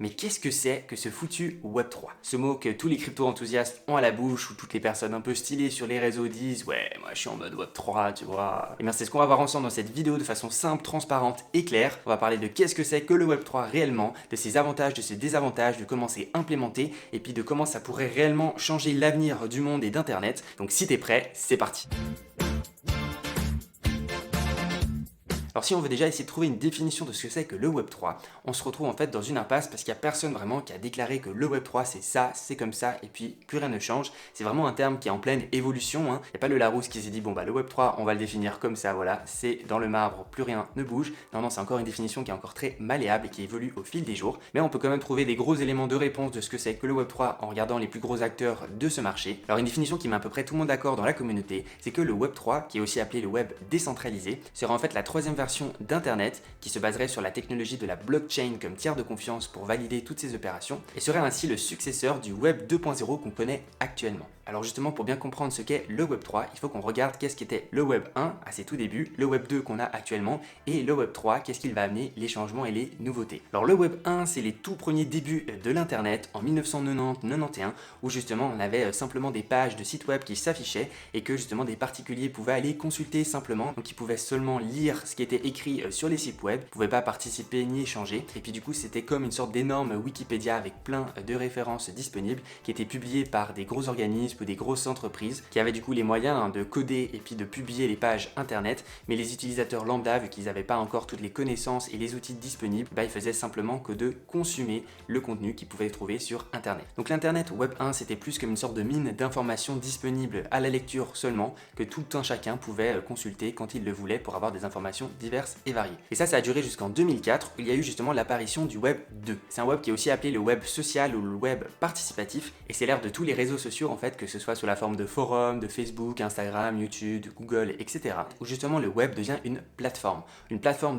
Mais qu'est-ce que c'est que ce foutu Web3? Ce mot que tous les crypto-enthousiastes ont à la bouche, ou toutes les personnes un peu stylées sur les réseaux disent ouais, moi je suis en mode Web3, tu vois. Et bien c'est ce qu'on va voir ensemble dans cette vidéo de façon simple, transparente et claire. On va parler de qu'est-ce que c'est que le Web3 réellement, de ses avantages, de ses désavantages, de comment c'est implémenté, et puis de comment ça pourrait réellement changer l'avenir du monde et d'Internet. Donc si t'es prêt, c'est parti. Alors si on veut déjà essayer de trouver une définition de ce que c'est que le Web3, on se retrouve en fait dans une impasse parce qu'il n'y a personne vraiment qui a déclaré que le Web3 c'est ça, c'est comme ça et puis plus rien ne change. C'est vraiment un terme qui est en pleine évolution. Il n'y a pas le Larousse qui s'est dit bon bah le Web3 on va le définir comme ça, voilà, c'est dans le marbre, plus rien ne bouge. Non, c'est encore une définition qui est encore très malléable et qui évolue au fil des jours. Mais on peut quand même trouver des gros éléments de réponse de ce que c'est que le Web3 en regardant les plus gros acteurs de ce marché. Alors une définition qui met à peu près tout le monde d'accord dans la communauté, c'est que le Web3, qui est aussi appelé le web décentralisé, sera en fait la troisième version d'Internet qui se baserait sur la technologie de la blockchain comme tiers de confiance pour valider toutes ces opérations et serait ainsi le successeur du Web 2.0 qu'on connaît actuellement. Alors justement, pour bien comprendre ce qu'est le Web 3, il faut qu'on regarde qu'est-ce qu'était le Web 1 à ses tout débuts, le Web 2 qu'on a actuellement et le Web 3, qu'est-ce qu'il va amener, les changements et les nouveautés. Alors le Web 1, c'est les tout premiers débuts de l'Internet en 1990-91 où justement on avait simplement des pages de sites web qui s'affichaient et que justement des particuliers pouvaient aller consulter simplement, donc ils pouvaient seulement lire ce qui était écrit sur les sites web, ne pouvaient pas participer ni échanger et puis du coup c'était comme une sorte d'énorme Wikipédia avec plein de références disponibles qui étaient publiées par des gros organismes ou des grosses entreprises qui avaient du coup les moyens de coder et puis de publier les pages internet, mais les utilisateurs lambda, vu qu'ils n'avaient pas encore toutes les connaissances et les outils disponibles, ils faisaient simplement que de consommer le contenu qu'ils pouvaient trouver sur internet. Donc l'internet Web 1 c'était plus comme une sorte de mine d'informations disponibles à la lecture seulement que tout un chacun pouvait consulter quand il le voulait pour avoir des informations diverses et variées. Et ça a duré jusqu'en 2004 où il y a eu justement l'apparition du Web 2. C'est un web qui est aussi appelé le web social ou le web participatif et c'est l'ère de tous les réseaux sociaux en fait, que ce soit sous la forme de forums, de Facebook, Instagram, YouTube, Google, etc. où justement le web devient une plateforme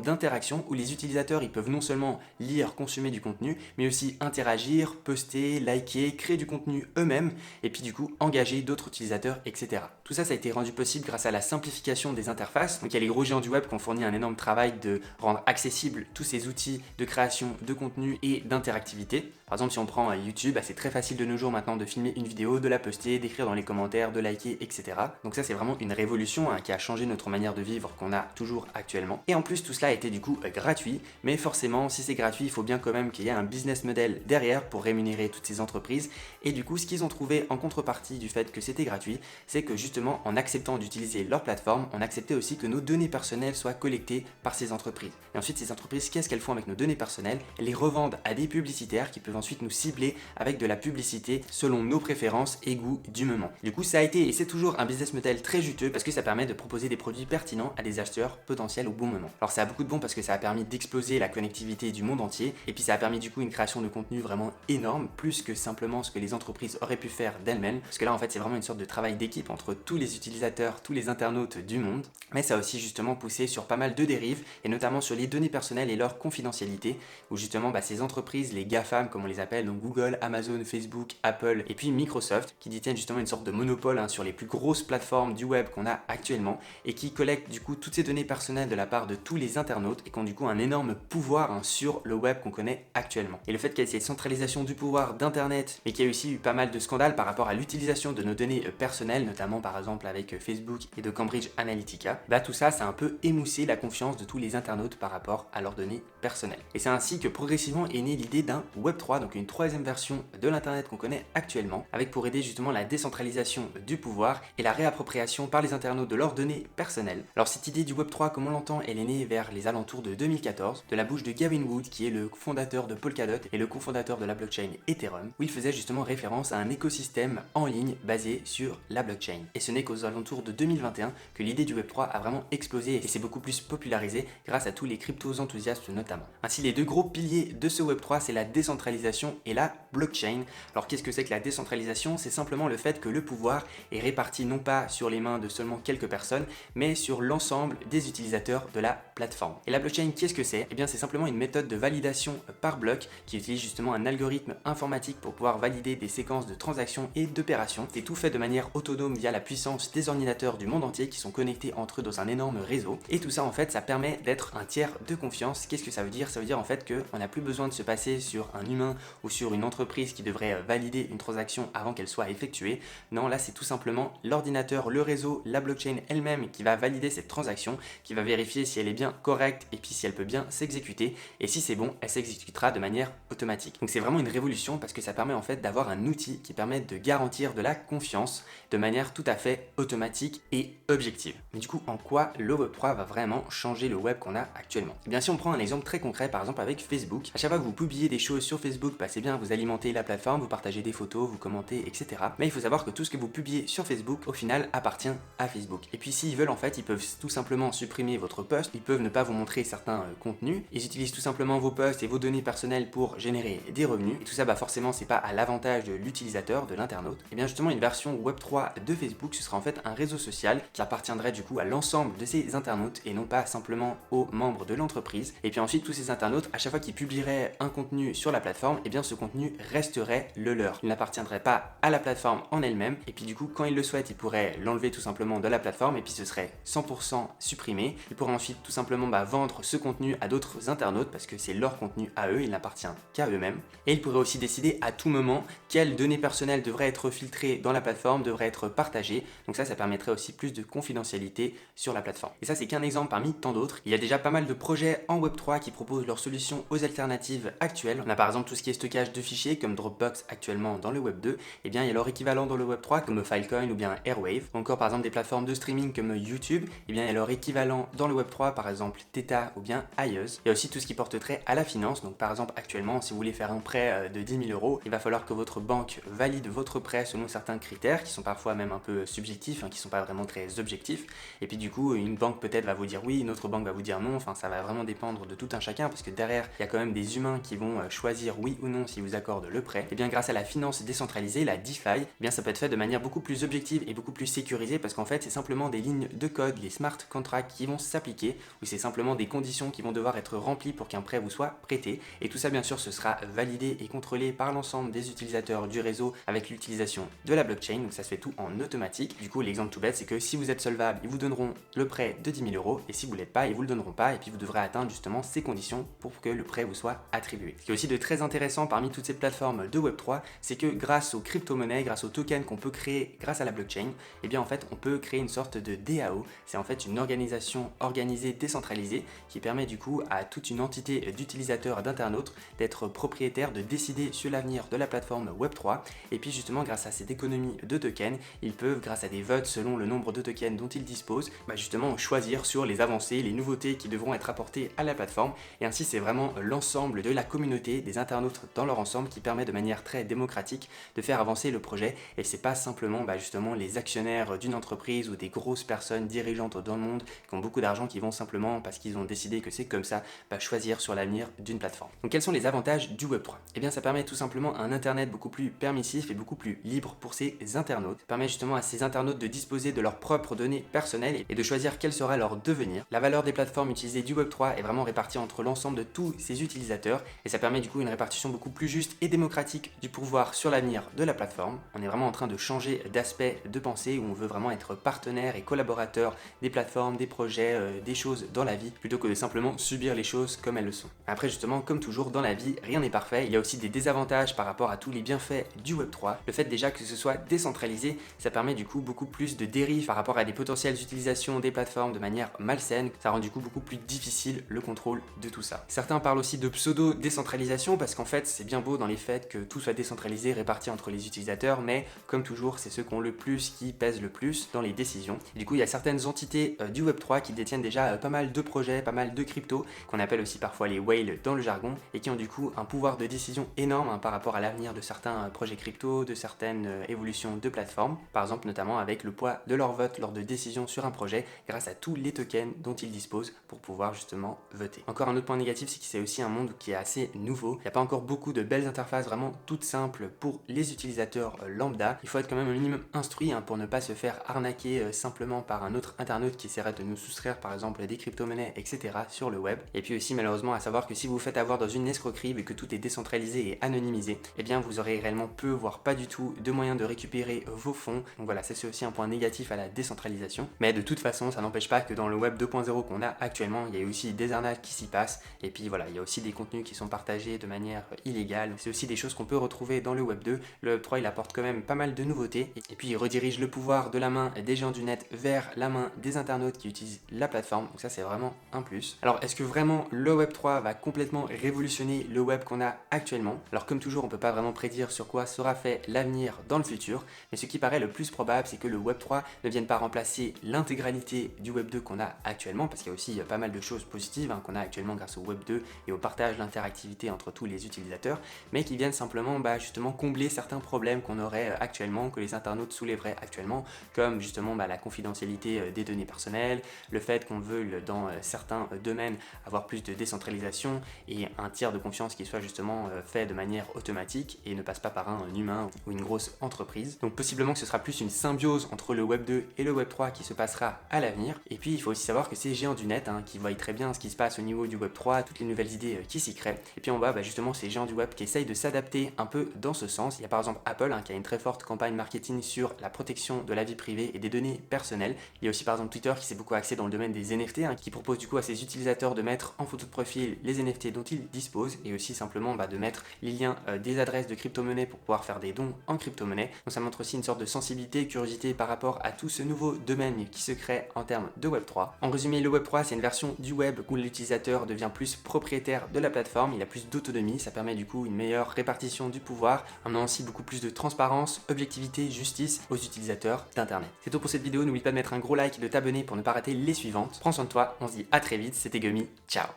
d'interaction où les utilisateurs ils peuvent non seulement lire, consommer du contenu, mais aussi interagir, poster, liker, créer du contenu eux-mêmes et puis du coup engager d'autres utilisateurs, etc. Tout ça a été rendu possible grâce à la simplification des interfaces. Donc il y a les gros géants du web qui ont fourni un énorme travail de rendre accessibles tous ces outils de création de contenu et d'interactivité. Par exemple, si on prend YouTube, c'est très facile de nos jours maintenant de filmer une vidéo, de la poster, d'écrire dans les commentaires, de liker, etc. Donc ça c'est vraiment une révolution qui a changé notre manière de vivre qu'on a toujours actuellement. Et en plus tout cela a été du coup gratuit, mais forcément si c'est gratuit, il faut bien quand même qu'il y ait un business model derrière pour rémunérer toutes ces entreprises. Et du coup ce qu'ils ont trouvé en contrepartie du fait que c'était gratuit, c'est que justement en acceptant d'utiliser leur plateforme, on acceptait aussi que nos données personnelles soient collectées par ces entreprises. Et ensuite ces entreprises, qu'est-ce qu'elles font avec nos données personnelles? Elles les revendent à des publicitaires qui peuvent ensuite nous cibler avec de la publicité selon nos préférences et goûts du moment. Du coup ça a été et c'est toujours un business model très juteux parce que ça permet de proposer des produits pertinents à des acheteurs potentiels au bon moment. Alors ça a beaucoup de bon parce que ça a permis d'exploser la connectivité du monde entier et puis ça a permis du coup une création de contenu vraiment énorme, plus que simplement ce que les entreprises auraient pu faire d'elles-mêmes, parce que là en fait c'est vraiment une sorte de travail d'équipe entre tous les utilisateurs, tous les internautes du monde. Mais ça a aussi justement poussé sur pas mal de dérives et notamment sur les données personnelles et leur confidentialité, où justement ces entreprises, les GAFAM comme on les appelle, donc Google, Amazon, Facebook, Apple et puis Microsoft, qui détiennent justement une sorte de monopole sur les plus grosses plateformes du web qu'on a actuellement et qui collectent du coup toutes ces données personnelles de la part de tous les internautes et qui ont du coup un énorme pouvoir sur le web qu'on connaît actuellement. Et le fait qu'il y ait cette centralisation du pouvoir d'internet, mais qu'il y a aussi eu pas mal de scandales par rapport à l'utilisation de nos données personnelles, notamment par exemple avec Facebook et de Cambridge Analytica, tout ça a un peu émoussé la confiance de tous les internautes par rapport à leurs données personnelles. Et c'est ainsi que progressivement est née l'idée d'un Web 3, donc une troisième version de l'internet qu'on connaît actuellement, avec pour aider justement la décentralisation du pouvoir et la réappropriation par les internautes de leurs données personnelles. Alors cette idée du Web 3 comme on l'entend, elle est née vers les alentours de 2014, de la bouche de Gavin Wood qui est le fondateur de Polkadot et le cofondateur de la blockchain Ethereum, où il faisait justement référence à un écosystème en ligne basé sur la blockchain. Et ce n'est qu'aux alentours de 2021 que l'idée du Web 3 a vraiment explosé et s'est beaucoup plus popularisée grâce à tous les cryptos enthousiastes notamment. Ainsi les deux gros piliers de ce Web 3 c'est la décentralisation et la blockchain. Alors qu'est-ce que c'est que la décentralisation? C'est simplement le fait que le pouvoir est réparti non pas sur les mains de seulement quelques personnes, mais sur l'ensemble des utilisateurs de la plateforme. Et la blockchain, qu'est-ce que c'est? Eh bien c'est simplement une méthode de validation par bloc qui utilise justement un algorithme informatique pour pouvoir valider des séquences de transactions et d'opérations. C'est tout fait de manière autonome via la puissance puissance des ordinateurs du monde entier qui sont connectés entre eux dans un énorme réseau. Et tout ça en fait, ça permet d'être un tiers de confiance. Qu'est-ce que ça veut dire? Ça veut dire en fait qu'on n'a plus besoin de se passer sur un humain ou sur une entreprise qui devrait valider une transaction avant qu'elle soit effectuée. Non, là c'est tout simplement l'ordinateur, le réseau, la blockchain elle-même qui va valider cette transaction, qui va vérifier si elle est bien correcte et puis si elle peut bien s'exécuter. Et si c'est bon, elle s'exécutera de manière automatique. Donc c'est vraiment une révolution parce que ça permet en fait d'avoir un outil qui permet de garantir de la confiance de manière tout à fait automatique et objective. Mais du coup, en quoi le Web3 va vraiment changer le web qu'on a actuellement? Et bien si on prend un exemple très concret, par exemple avec Facebook, à chaque fois que vous publiez des choses sur Facebook, c'est bien, vous alimentez la plateforme, vous partagez des photos, vous commentez, etc. Mais il faut savoir que tout ce que vous publiez sur Facebook, au final, appartient à Facebook. Et puis s'ils veulent, en fait, ils peuvent tout simplement supprimer votre post, ils peuvent ne pas vous montrer certains contenus, ils utilisent tout simplement vos posts et vos données personnelles pour générer des revenus. Et tout ça, forcément, c'est pas à l'avantage de l'utilisateur, de l'internaute. Et bien justement, une version Web3 de Facebook, ce sera en fait un réseau social qui appartiendrait du coup à l'ensemble de ces internautes et non pas simplement aux membres de l'entreprise. Et puis ensuite, tous ces internautes, à chaque fois qu'ils publieraient un contenu sur la plateforme, et bien ce contenu resterait le leur. Il n'appartiendrait pas à la plateforme en elle-même. Et puis du coup, quand ils le souhaitent, ils pourraient l'enlever tout simplement de la plateforme et puis ce serait 100% supprimé. Ils pourraient ensuite tout simplement vendre ce contenu à d'autres internautes parce que c'est leur contenu à eux, il n'appartient qu'à eux-mêmes. Et ils pourraient aussi décider à tout moment quelles données personnelles devraient être filtrées dans la plateforme, devraient être partagées. Donc ça permettrait aussi plus de confidentialité sur la plateforme. Et ça, c'est qu'un exemple parmi tant d'autres. Il y a déjà pas mal de projets en Web3 qui proposent leurs solutions aux alternatives actuelles. On a par exemple tout ce qui est stockage de fichiers comme Dropbox actuellement dans le Web 2. Et bien il y a leur équivalent dans le Web 3 comme Filecoin ou bien Airwave. Ou encore par exemple des plateformes de streaming comme YouTube. Et bien il y a leur équivalent dans le Web 3 par exemple Theta ou bien Aios. Il y a aussi tout ce qui porte trait à la finance. Donc par exemple actuellement si vous voulez faire un prêt de 10 000 €, il va falloir que votre banque valide votre prêt selon certains critères qui sont parfois même un peu subjectifs, qui sont pas vraiment très objectifs. Et puis du coup une banque peut-être va vous dire oui, une autre banque va vous dire non. Enfin ça va vraiment dépendre de tout un chacun parce que derrière il y a quand même des humains qui vont choisir oui ou non s'ils vous accordent le prêt. Et bien grâce à la finance décentralisée, la DeFi, eh bien ça peut être fait de manière beaucoup plus objective et beaucoup plus sécurisée parce qu'en fait c'est simplement des lignes de code, les smart contracts qui vont s'appliquer ou c'est simplement des conditions qui vont devoir être remplies pour qu'un prêt vous soit prêté. Et tout ça bien sûr ce sera validé et contrôlé par l'ensemble des utilisateurs du réseau avec l'utilisation de la blockchain. Donc ça se fait tout en automatique. Du coup l'exemple tout bête c'est que si vous êtes solvable, ils vous donneront le prêt de 10 000 € et si vous l'êtes pas, ils vous le donneront pas et puis vous devrez atteindre justement ces conditions pour que le prêt vous soit attribué. Ce qui est aussi de très intéressant parmi toutes ces plateformes de Web3, c'est que grâce aux crypto-monnaies, grâce aux tokens qu'on peut créer grâce à la blockchain, et bien en fait on peut créer une sorte de DAO. C'est en fait une organisation organisée décentralisée qui permet du coup à toute une entité d'utilisateurs, d'internautes d'être propriétaire, de décider sur l'avenir de la plateforme Web3. Et puis justement grâce à cette économie de tokens, ils peuvent grâce à des votes selon le nombre de tokens dont ils disposent, justement choisir sur les avancées, les nouveautés qui devront être apportées à la plateforme. Et ainsi c'est vraiment l'ensemble de la communauté, des internautes dans leur ensemble qui permet de manière très démocratique de faire avancer le projet. Et c'est pas simplement justement les actionnaires d'une entreprise ou des grosses personnes dirigeantes dans le monde qui ont beaucoup d'argent qui vont simplement parce qu'ils ont décidé que c'est comme ça choisir sur l'avenir d'une plateforme. Donc quels sont les avantages du Web3? Et bien ça permet tout simplement un internet beaucoup plus permissif et beaucoup plus libre pour ces internautes. Ça permet justement à ces internautes de disposer de leurs propres données personnelles et de choisir quel sera leur devenir. La valeur des plateformes utilisées du Web3 est vraiment répartie entre l'ensemble de tous ces utilisateurs et ça permet du coup une répartition beaucoup plus juste et démocratique du pouvoir sur l'avenir de la plateforme. On est vraiment en train de changer d'aspect de pensée où on veut vraiment être partenaire et collaborateur des plateformes, des projets, des choses dans la vie plutôt que de simplement subir les choses comme elles le sont. Après justement, comme toujours dans la vie, rien n'est parfait. Il y a aussi des désavantages par rapport à tous les bienfaits du Web3. Le fait déjà que ce soit décentralisé, ça permet du coup beaucoup plus de dérives par rapport à des potentielles utilisations des plateformes de manière malsaine. Ça rend du coup beaucoup plus difficile le contrôle de tout ça. Certains parlent aussi de pseudo-décentralisation parce qu'en fait c'est bien beau dans les faits que tout soit décentralisé, réparti entre les utilisateurs, mais comme toujours c'est ceux qui ont le plus qui pèsent le plus dans les décisions. Et du coup il y a certaines entités du Web3 qui détiennent déjà pas mal de projets, pas mal de cryptos, qu'on appelle aussi parfois les whales dans le jargon, et qui ont du coup un pouvoir de décision énorme par rapport à l'avenir de certains projets crypto, de certaines évolutions de plateformes, par exemple notamment avec le poids de leur vote lors de décisions sur un projet grâce à tous les tokens dont ils disposent pour pouvoir justement voter. Encore un autre point négatif, c'est que c'est aussi un monde qui est assez nouveau. Il n'y a pas encore beaucoup de belles interfaces vraiment toutes simples pour les utilisateurs lambda. Il faut être quand même un minimum instruit pour ne pas se faire arnaquer simplement par un autre internaute qui essaierait de nous soustraire par exemple des crypto-monnaies, etc. sur le web. Et puis aussi malheureusement à savoir que si vous vous faites avoir dans une escroquerie et que tout est décentralisé et anonymisé, eh bien vous aurez réellement peu voire pas du tout de moyens de récupérer vos fonds. Donc voilà, voilà, ça c'est aussi un point négatif à la décentralisation. Mais de toute façon, ça n'empêche pas que dans le web 2.0 qu'on a actuellement, il y a aussi des arnaques qui s'y passent. Et puis voilà, il y a aussi des contenus qui sont partagés de manière illégale. C'est aussi des choses qu'on peut retrouver dans le web 2. Le web 3, il apporte quand même pas mal de nouveautés. Et puis il redirige le pouvoir de la main des géants du net vers la main des internautes qui utilisent la plateforme. Donc ça, c'est vraiment un plus. Alors, est-ce que vraiment le web 3 va complètement révolutionner le web qu'on a actuellement? Alors, comme toujours, on peut pas vraiment prédire sur quoi sera fait l'avenir dans le futur. Mais ce qui paraît le plus probable, c'est que le web 3 ne vienne pas remplacer l'intégralité du web 2 qu'on a actuellement, parce qu'il y a aussi pas mal de choses positives qu'on a actuellement grâce au web 2 et au partage, l'interactivité entre tous les utilisateurs, mais qui viennent simplement justement combler certains problèmes qu'on aurait actuellement, que les internautes soulèveraient actuellement, comme justement la confidentialité des données personnelles, le fait qu'on veut dans certains domaines avoir plus de décentralisation et un tiers de confiance qui soit justement fait de manière automatique et ne passe pas par un humain ou une grosse entreprise. Donc possiblement que ce sera plus une symbiose entre le web 2 et le web 3 qui se passera à l'avenir. Et puis il faut aussi savoir que ces géants du net qui voient très bien ce qui se passe au niveau du web 3, toutes les nouvelles idées qui s'y créent. Et puis on voit justement ces géants du web qui essayent de s'adapter un peu dans ce sens. Il y a par exemple Apple qui a une très forte campagne marketing sur la protection de la vie privée et des données personnelles. Il y a aussi par exemple Twitter qui s'est beaucoup axé dans le domaine des NFT, qui propose du coup à ses utilisateurs de mettre en photo de profil les NFT dont ils disposent et aussi simplement de mettre les liens des adresses de crypto-monnaies pour pouvoir faire des dons en crypto-monnaie. Donc ça montre aussi une sorte de sensibilité et curiosité par rapport à tout ce nouveau domaine qui se crée en termes de Web3. En résumé, le Web3 c'est une version du web où l'utilisateur devient plus propriétaire de la plateforme, il a plus d'autonomie, ça permet du coup une meilleure répartition du pouvoir, en ayant aussi beaucoup plus de transparence, objectivité, justice aux utilisateurs d'Internet. C'est tout pour cette vidéo, n'oublie pas de mettre un gros like et de t'abonner pour ne pas rater les suivantes. Prends soin de toi, on se dit à très vite, c'était Gummy, ciao.